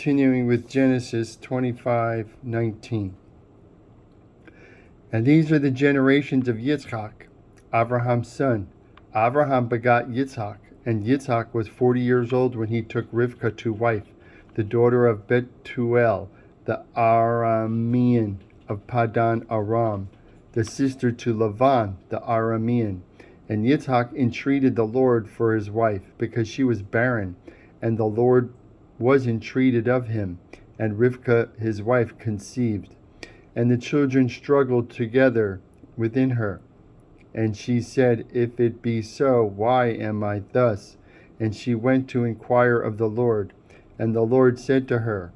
continuing with Genesis 25:19. And these are the generations of Yitzchak, Abraham's son. Abraham begot Yitzchak, and Yitzchak was 40 years old when he took Rivkah to wife, the daughter of Bethuel, the Aramean of Padan Aram, the sister to Lavan, the Aramean. And Yitzchak entreated the Lord for his wife, because she was barren, and the Lord was entreated of him, and Rivkah his wife conceived. And the children struggled together within her. And she said, If it be so, why am I thus? And she went to inquire of the Lord. And the Lord said to her,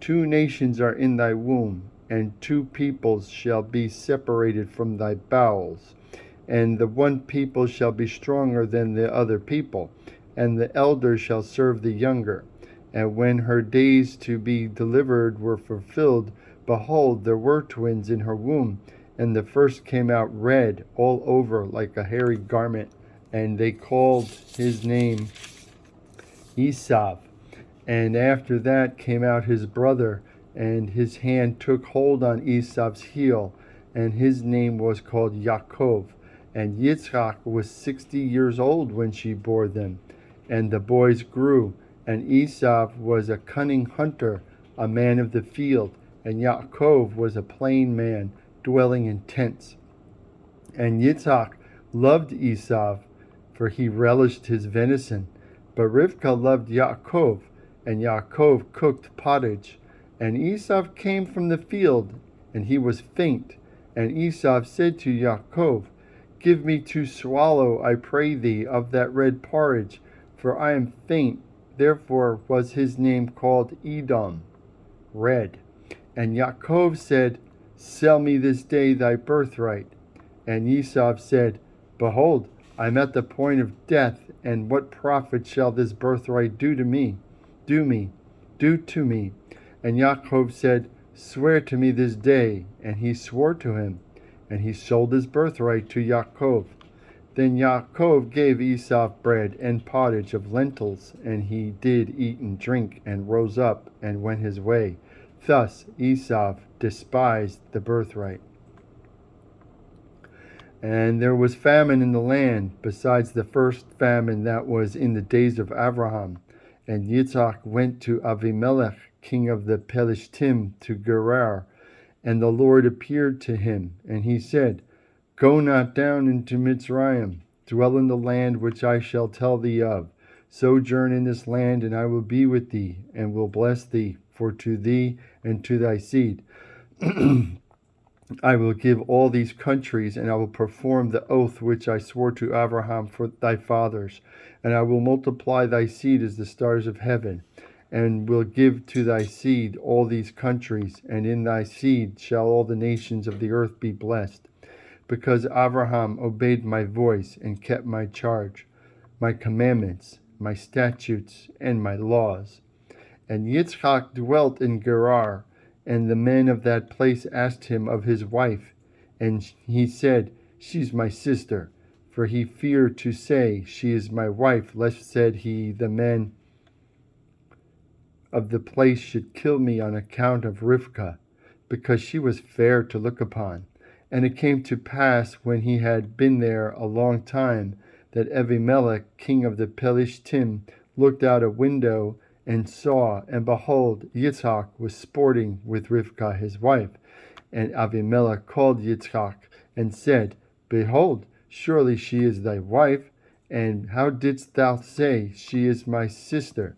2 nations are in thy womb, and 2 peoples shall be separated from thy bowels. And the one people shall be stronger than the other people, and the elder shall serve the younger. And when her days to be delivered were fulfilled, behold, there were twins in her womb. And the first came out red all over like a hairy garment, and they called his name Esau. And after that came out his brother, and his hand took hold on Esau's heel, and his name was called Yaakov. And Yitzchak was 60 years old when she bore them. And the boys grew, and Esau was a cunning hunter, a man of the field, and Yaakov was a plain man, dwelling in tents. And Yitzchak loved Esau, for he relished his venison. But Rivkah loved Yaakov, and Yaakov cooked pottage. And Esau came from the field, and he was faint. And Esau said to Yaakov, Give me to swallow, I pray thee, of that red porridge, for I am faint. Therefore was his name called Edom, red. And Yaakov said, Sell me this day thy birthright. And Esau said, Behold, I am at the point of death, and what profit shall this birthright do to me? Do to me. And Yaakov said, Swear to me this day. And he swore to him, and he sold his birthright to Yaakov. Then Yaakov gave Esau bread and pottage of lentils, and he did eat and drink, and rose up and went his way. Thus Esau despised the birthright. And there was famine in the land, besides the first famine that was in the days of Abraham. And Yitzchak went to Avimelech, king of the Pelishtim, to Gerar. And the Lord appeared to him, and he said, Go not down into Mitzrayim, dwell in the land which I shall tell thee of. Sojourn in this land, and I will be with thee, and will bless thee, for to thee and to thy seed I will give all these countries, and I will perform the oath which I swore to Abraham for thy fathers. And I will multiply thy seed as the stars of heaven, and will give to thy seed all these countries, and in thy seed shall all the nations of the earth be blessed. Because Abraham obeyed my voice and kept my charge, my commandments, my statutes, and my laws. And Yitzchak dwelt in Gerar, and the men of that place asked him of his wife. And he said, She's my sister. For he feared to say, She is my wife, lest, said he, the men of the place should kill me on account of Rivkah, because she was fair to look upon. And it came to pass, when he had been there a long time, that Avimelech, king of the Pelishtim, looked out a window and saw, and behold, Yitzchak was sporting with Rivkah his wife. And Avimelech called Yitzchak and said, Behold, surely she is thy wife, and how didst thou say, She is my sister?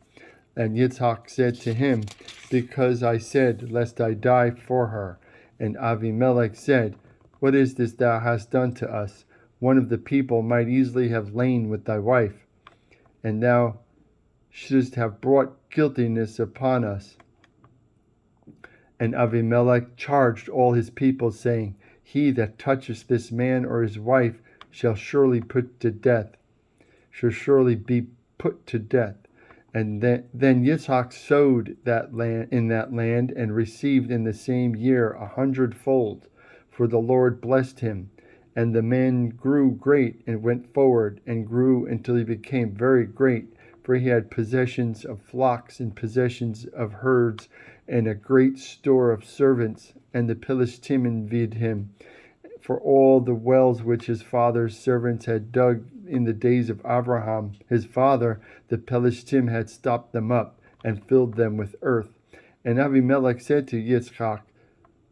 And Yitzchak said to him, Because I said, Lest I die for her. And Avimelech said, What is this thou hast done to us? One of the people might easily have lain with thy wife, and thou shouldst have brought guiltiness upon us. And Avimelech charged all his people, saying, He that toucheth this man or his wife shall surely be put to death. And then Yitzchak sowed that land in that land, and received in the same year 100-fold, for the Lord blessed him. And the man grew great, and went forward, and grew until he became very great, for he had possessions of flocks and possessions of herds and a great store of servants. And the Philistine envied him for all the wells which his father's servants had dug in the days of Abraham his father. The Philistine had stopped them up and filled them with earth. And Abimelech said to Yitzchak,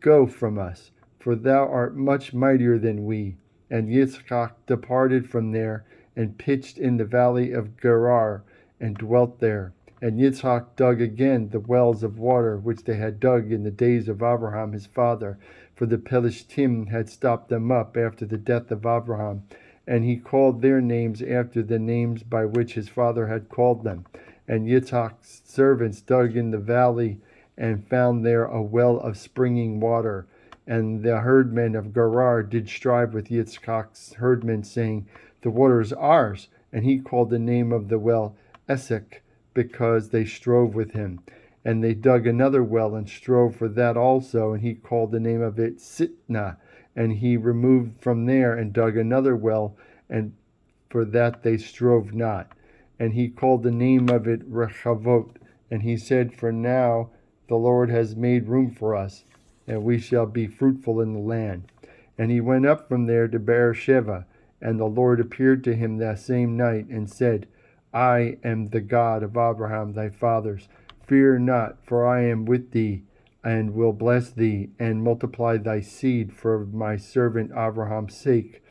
Go from us, for thou art much mightier than we. And Yitzchak departed from there and pitched in the valley of Gerar and dwelt there. And Yitzchak dug again the wells of water which they had dug in the days of Abraham his father, for the Philistine had stopped them up after the death of Abraham. And he called their names after the names by which his father had called them. And Yitzchak's servants dug in the valley and found there a well of springing water. And the herdmen of Gerar did strive with Yitzchak's herdmen, saying, The water is ours. And he called the name of the well Esek, because they strove with him. And they dug another well and strove for that also, and he called the name of it Sitnah. And he removed from there and dug another well, and for that they strove not. And he called the name of it Rehavot. And he said, For now the Lord has made room for us, and we shall be fruitful in the land. And he went up from there to Beersheba, and the Lord appeared to him that same night, and said, I am the God of Abraham thy fathers. Fear not, for I am with thee, and will bless thee, and multiply thy seed for my servant Abraham's sake.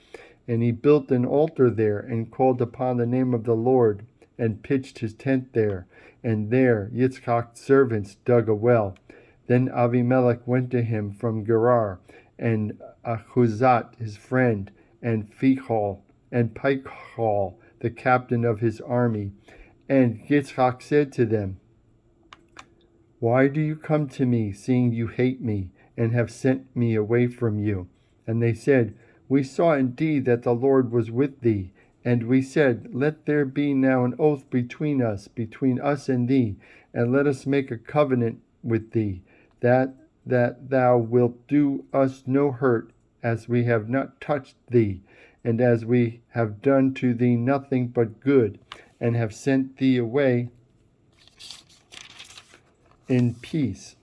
And he built an altar there, and called upon the name of the Lord, and pitched his tent there. And there Yitzchak's servants dug a well. Then Abimelech went to him from Gerar, and Ahuzat his friend, and Phicol, and Pichol, the captain of his army. And Yitzchak said to them, Why do you come to me, seeing you hate me, and have sent me away from you? And they said, We saw indeed that the Lord was with thee. And we said, Let there be now an oath between us and thee, and let us make a covenant with thee, that thou wilt do us no hurt, as we have not touched thee, and as we have done to thee nothing but good, and have sent thee away in peace.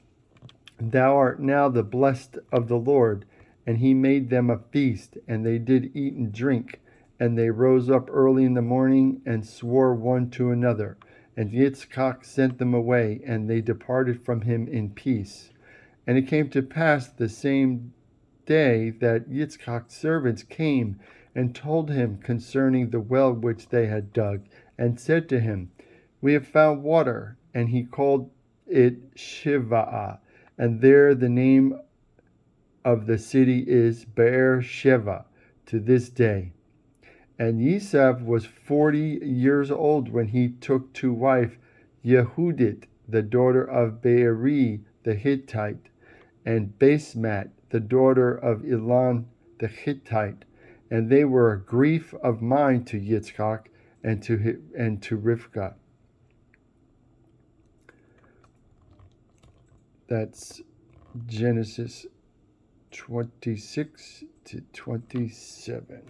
Thou art now the blessed of the Lord. And he made them a feast, and they did eat and drink. And they rose up early in the morning, and swore one to another. And Yitzchak sent them away, and they departed from him in peace. And it came to pass the same day that Yitzchak's servants came and told him concerning the well which they had dug, and said to him, We have found water. And he called it Shiva'ah, and there the name of the city is Beersheba to this day. And Esav was 40 years old when he took to wife Yehudit, the daughter of Beeri the Hittite, and Basmat, the daughter of Elon the Hittite. And they were a grief of mind to Yitzchak and to Rivkah. That's Genesis 26 to 27.